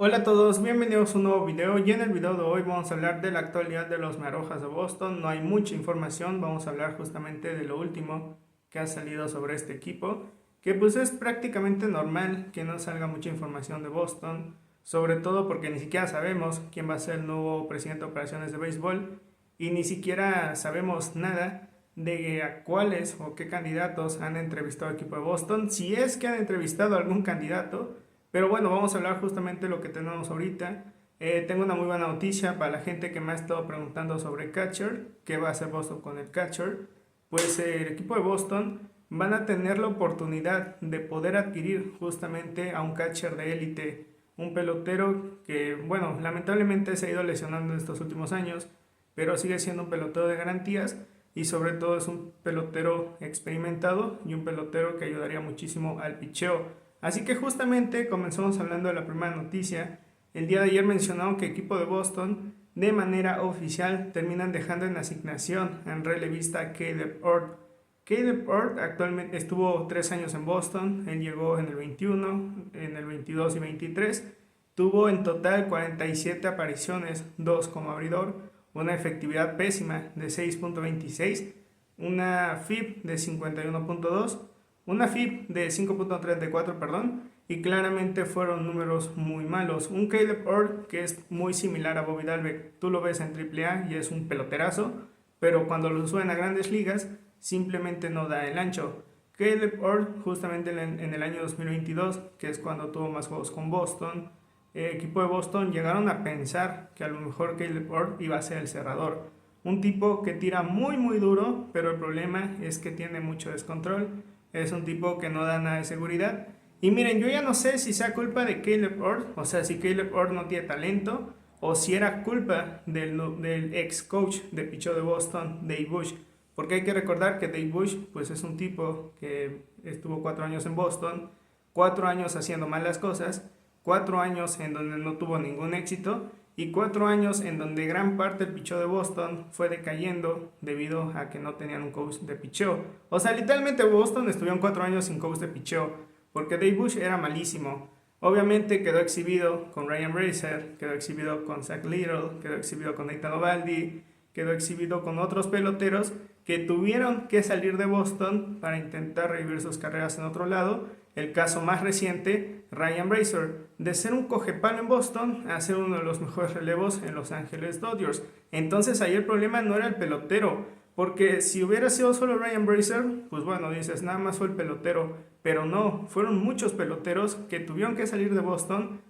Hola a todos, bienvenidos a un nuevo video y en el video de hoy vamos a hablar de la actualidad de los Marojas de Boston. No hay mucha información, vamos a hablar justamente de lo último que ha salido sobre este equipo, que pues es prácticamente normal que no salga mucha información de Boston, sobre todo porque ni siquiera sabemos quién va a ser el nuevo presidente de operaciones de béisbol y ni siquiera sabemos nada de a cuáles o qué candidatos han entrevistado al equipo de Boston, si es que han entrevistado a algún candidato. Pero bueno, vamos a hablar justamente de lo que tenemos ahorita. Tengo una muy buena noticia para la gente que me ha estado preguntando sobre catcher, qué va a hacer Boston con el catcher. Pues el equipo de Boston van a tener la oportunidad de poder adquirir justamente a un catcher de élite, un pelotero que, bueno, lamentablemente se ha ido lesionando en estos últimos años, pero sigue siendo un pelotero de garantías y sobre todo es un pelotero experimentado y un pelotero que ayudaría muchísimo al picheo. Así que justamente comenzamos hablando de la primera noticia. El día de ayer mencionaron que el equipo de Boston de manera oficial terminan dejando en asignación en relevista a Caleb Ort. Caleb Ort actualmente estuvo 3 años en Boston, él llegó en el 21, en el 22 y 23, tuvo en total 47 apariciones, 2 como abridor, una efectividad pésima de 6.26, una FIP de 51.2, una FIP de 5.34, perdón, y claramente fueron números muy malos. Un Caleb Ort que es muy similar a Bobby Dalbec, tú lo ves en AAA y es un peloterazo, pero cuando lo suben a grandes ligas simplemente no da el ancho. Caleb Ort justamente en el año 2022, que es cuando tuvo más juegos con Boston, el equipo de Boston llegaron a pensar que a lo mejor Caleb Ort iba a ser el cerrador. Un tipo que tira muy duro, pero el problema es que tiene mucho descontrol. Es un tipo que no da nada de seguridad. Y miren, yo ya no sé si sea culpa de Caleb Ort, o sea, si Caleb Ort no tiene talento, o si era culpa del ex coach de picheo de Boston, Dave Bush. Porque hay que recordar que Dave Bush pues es un tipo que estuvo 4 años en Boston, 4 años haciendo malas cosas, 4 años en donde no tuvo ningún éxito y 4 años en donde gran parte del picheo de Boston fue decayendo debido a que no tenían un coach de picheo. O sea, literalmente Boston estuvieron 4 años sin coach de picheo porque Dave Bush era malísimo. Obviamente quedó exhibido con Ryan Brazier, quedó exhibido con Zach Little, quedó exhibido con Nathan Ovaldi, quedó exhibido con otros peloteros que tuvieron que salir de Boston para intentar revivir sus carreras en otro lado. El caso más reciente, Ryan Brazier, de ser un cogepalo en Boston a ser uno de los mejores relevos en Los Ángeles Dodgers. Entonces ahí el problema no era el pelotero, porque si hubiera sido solo Ryan Brazier, pues bueno, dices, nada más fue el pelotero, pero no, fueron muchos peloteros que tuvieron que salir de Boston,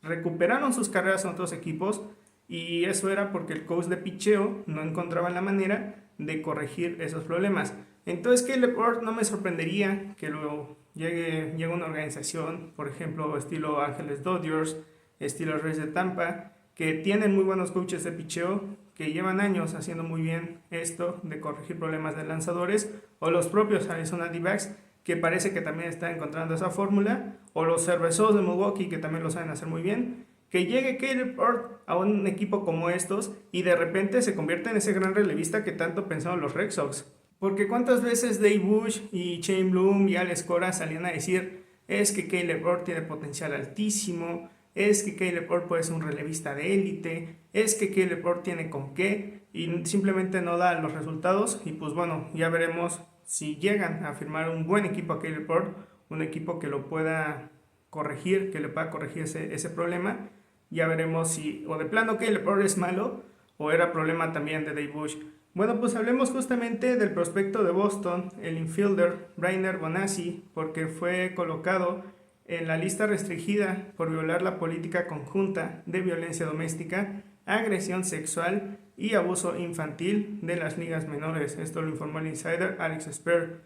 recuperaron sus carreras en otros equipos, y eso era porque el coach de picheo no encontraba la manera de corregir esos problemas. Entonces Caleb Ort no me sorprendería que luego llegue una organización, por ejemplo, estilo Ángeles Dodgers, estilo Reyes de Tampa, que tienen muy buenos coaches de picheo, que llevan años haciendo muy bien esto de corregir problemas de lanzadores, o los propios Arizona D-backs, que parece que también están encontrando esa fórmula, o los Cerveceros de Milwaukee, que también lo saben hacer muy bien. Que llegue Caleb Ort a un equipo como estos y de repente se convierte en ese gran relevista que tanto pensaron los Red Sox. Porque cuántas veces Dave Bush y Shane Bloom y Alex Cora salían a decir es que Caleb Ort tiene potencial altísimo, es que Caleb Ort puede ser un relevista de élite, es que Caleb Ort tiene con qué, y simplemente no da los resultados. Y pues bueno, ya veremos si llegan a firmar un buen equipo a Caleb Ort, un equipo que lo pueda corregir, que le pueda corregir ese problema. Ya veremos si o de plano Caleb Ort es malo o era problema también de Dave Bush. Bueno, pues hablemos justamente del prospecto de Boston, el infielder Brainer Bonacci, porque fue colocado en la lista restringida por violar la política conjunta de violencia doméstica, agresión sexual y abuso infantil de las ligas menores. Esto lo informó el insider Alex Spur.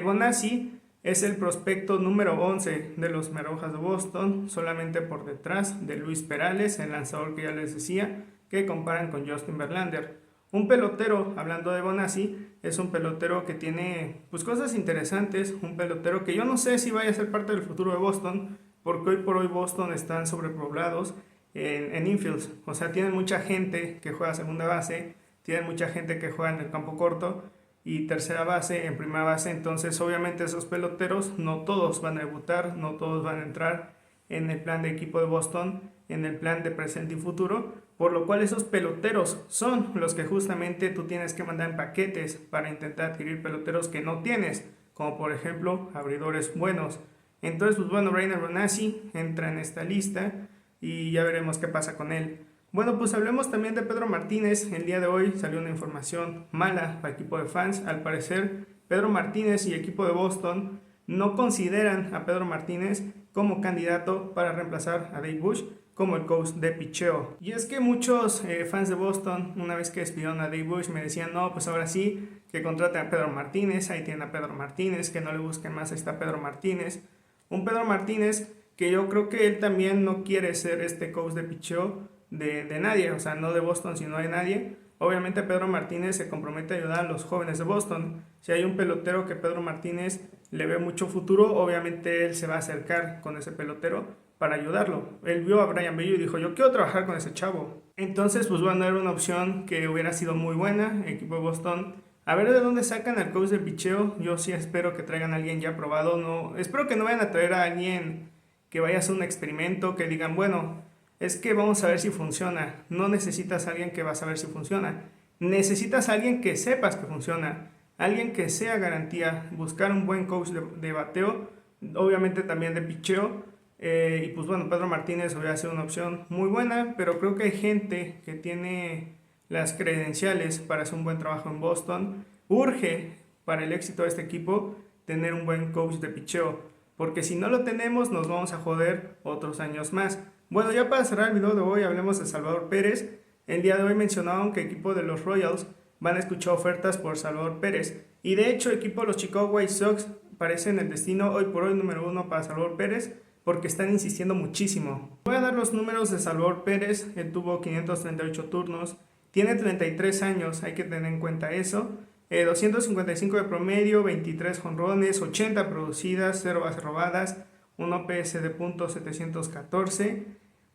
Bonacci es el prospecto número 11 de los Marojas de Boston, solamente por detrás de Luis Perales, el lanzador que ya les decía, que comparan con Justin Verlander. Un pelotero, hablando de Bonacci, es un pelotero que tiene pues cosas interesantes, un pelotero que yo no sé si vaya a ser parte del futuro de Boston, porque hoy por hoy Boston están sobrepoblados en infields, o sea, tienen mucha gente que juega segunda base, tienen mucha gente que juega en el campo corto y tercera base, en primera base, entonces obviamente esos peloteros no todos van a debutar, no todos van a entrar en el plan de equipo de Boston en el plan de presente y futuro, por lo cual esos peloteros son los que justamente tú tienes que mandar en paquetes para intentar adquirir peloteros que no tienes, como por ejemplo abridores buenos. Entonces, pues bueno, Brainer Bonazzi entra en esta lista y ya veremos qué pasa con él. Bueno, pues hablemos también de Pedro Martínez. El día de hoy salió una información mala para el equipo de fans. Al parecer, Pedro Martínez y el equipo de Boston no consideran a Pedro Martínez como candidato para reemplazar a Dave Bush como el coach de picheo. Y es que muchos fans de Boston, una vez que despidieron a Dave Bush, me decían, no, pues ahora sí, que contraten a Pedro Martínez, ahí tienen a Pedro Martínez, que no le busquen más, ahí está Pedro Martínez. Un Pedro Martínez que yo creo que él también no quiere ser este coach de picheo de nadie, o sea, no de Boston, sino de nadie. Obviamente Pedro Martínez se compromete a ayudar a los jóvenes de Boston. Si hay un pelotero que Pedro Martínez le ve mucho futuro, obviamente él se va a acercar con ese pelotero para ayudarlo. Él vio a Brayan Bello y dijo, yo quiero trabajar con ese chavo. Entonces, pues bueno, era una opción que hubiera sido muy buena, el equipo de Boston. A ver de dónde sacan al coach de picheo. Yo sí espero que traigan a alguien ya probado. No, espero que no vayan a traer a alguien que vaya a hacer un experimento, que digan, bueno, es que vamos a ver si funciona. No necesitas a alguien que va a saber si funciona. Necesitas a alguien que sepas que funciona. Alguien que sea garantía. Buscar un buen coach de bateo. Obviamente también de picheo. Y pues bueno, Pedro Martínez hubiera sido una opción muy buena. Pero creo que hay gente que tiene las credenciales para hacer un buen trabajo en Boston. Urge para el éxito de este equipo tener un buen coach de picheo. Porque si no lo tenemos nos vamos a joder otros años más. Bueno, ya para cerrar el video de hoy hablemos de Salvador Pérez. El día de hoy mencionaron que el equipo de los Royals van a escuchar ofertas por Salvador Pérez. Y de hecho el equipo de los Chicago White Sox parece en el destino hoy por hoy número 1 para Salvador Pérez porque están insistiendo muchísimo. Voy a dar los números de Salvador Pérez. Él tuvo 538 turnos, tiene 33 años, hay que tener en cuenta eso. 255 de promedio, 23 jonrones, 80 producidas, 0 bases robadas, un OPS de .714.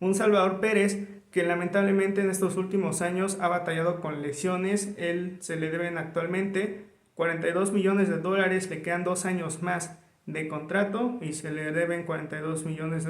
Un Salvador Pérez que lamentablemente en estos últimos años ha batallado con lesiones. Él se le deben actualmente $42 millones, le quedan 2 años más de contrato y se le deben $42 millones,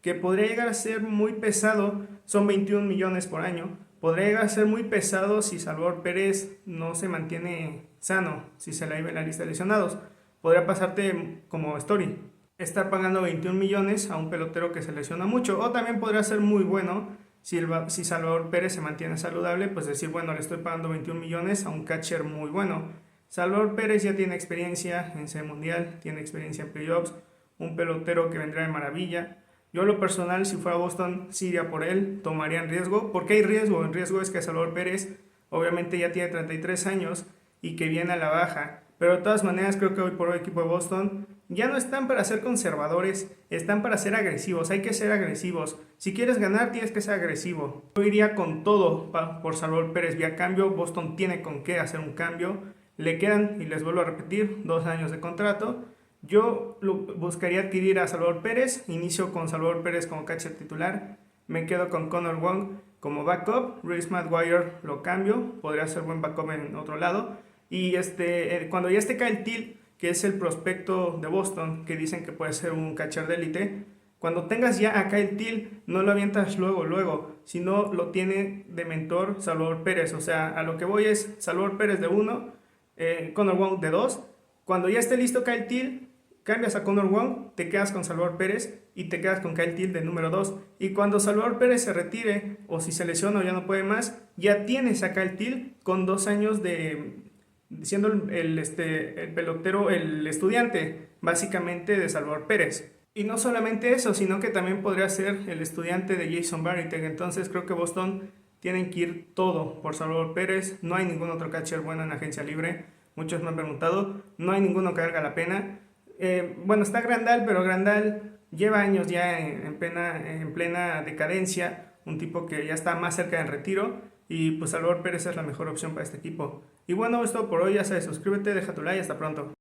que podría llegar a ser muy pesado. Son 21 millones por año. Podría llegar a ser muy pesado si Salvador Pérez no se mantiene sano, si se la iba en la lista de lesionados. Podría pasarte como Story, estar pagando 21 millones a un pelotero que se lesiona mucho. O también podría ser muy bueno si Salvador Pérez se mantiene saludable, pues decir, bueno, le estoy pagando 21 millones a un catcher muy bueno. Salvador Pérez ya tiene experiencia en Serie Mundial, tiene experiencia en playoffs, un pelotero que vendrá de maravilla. Yo, lo personal, si fuera Boston, sí iría por él, tomaría en riesgo. ¿Por qué hay riesgo? El riesgo es que Salvador Pérez obviamente ya tiene 33 años y que viene a la baja. Pero de todas maneras creo que hoy por hoy el equipo de Boston ya no están para ser conservadores, están para ser agresivos. Hay que ser agresivos. Si quieres ganar tienes que ser agresivo. Yo iría con todo por Salvador Pérez vía cambio. Boston tiene con qué hacer un cambio. Le quedan, y les vuelvo a repetir, 2 años de contrato. Yo buscaría adquirir a Salvador Pérez. Inicio con Salvador Pérez como catcher titular. Me quedo con Connor Wong como backup. Reese McGuire lo cambio. Podría ser buen backup en otro lado. Y cuando ya esté Kyle Till, que es el prospecto de Boston, que dicen que puede ser un catcher de élite, cuando tengas ya a Kyle Till, no lo avientas luego, sino lo tiene de mentor Salvador Pérez. O sea, a lo que voy es Salvador Pérez de 1, Connor Wong de 2. Cuando ya esté listo Kyle Till, cambias a Connor Wong, te quedas con Salvador Pérez y te quedas con Kyle Till de número 2. Y cuando Salvador Pérez se retire, o si se lesiona o ya no puede más, ya tienes a Kyle Till con 2 años siendo el pelotero, el estudiante básicamente de Salvador Pérez. Y no solamente eso, sino que también podría ser el estudiante de Jason Varitek. Entonces creo que Boston tienen que ir todo por Salvador Pérez. No hay ningún otro catcher bueno en agencia libre. Muchos me han preguntado, no hay ninguno que valga la pena. Bueno, está Grandal, pero Grandal lleva años ya en plena decadencia. Un tipo que ya está más cerca del retiro. Y pues Salvador Pérez es la mejor opción para este equipo. Y bueno, esto por hoy, ya sabes, suscríbete, deja tu like, hasta pronto.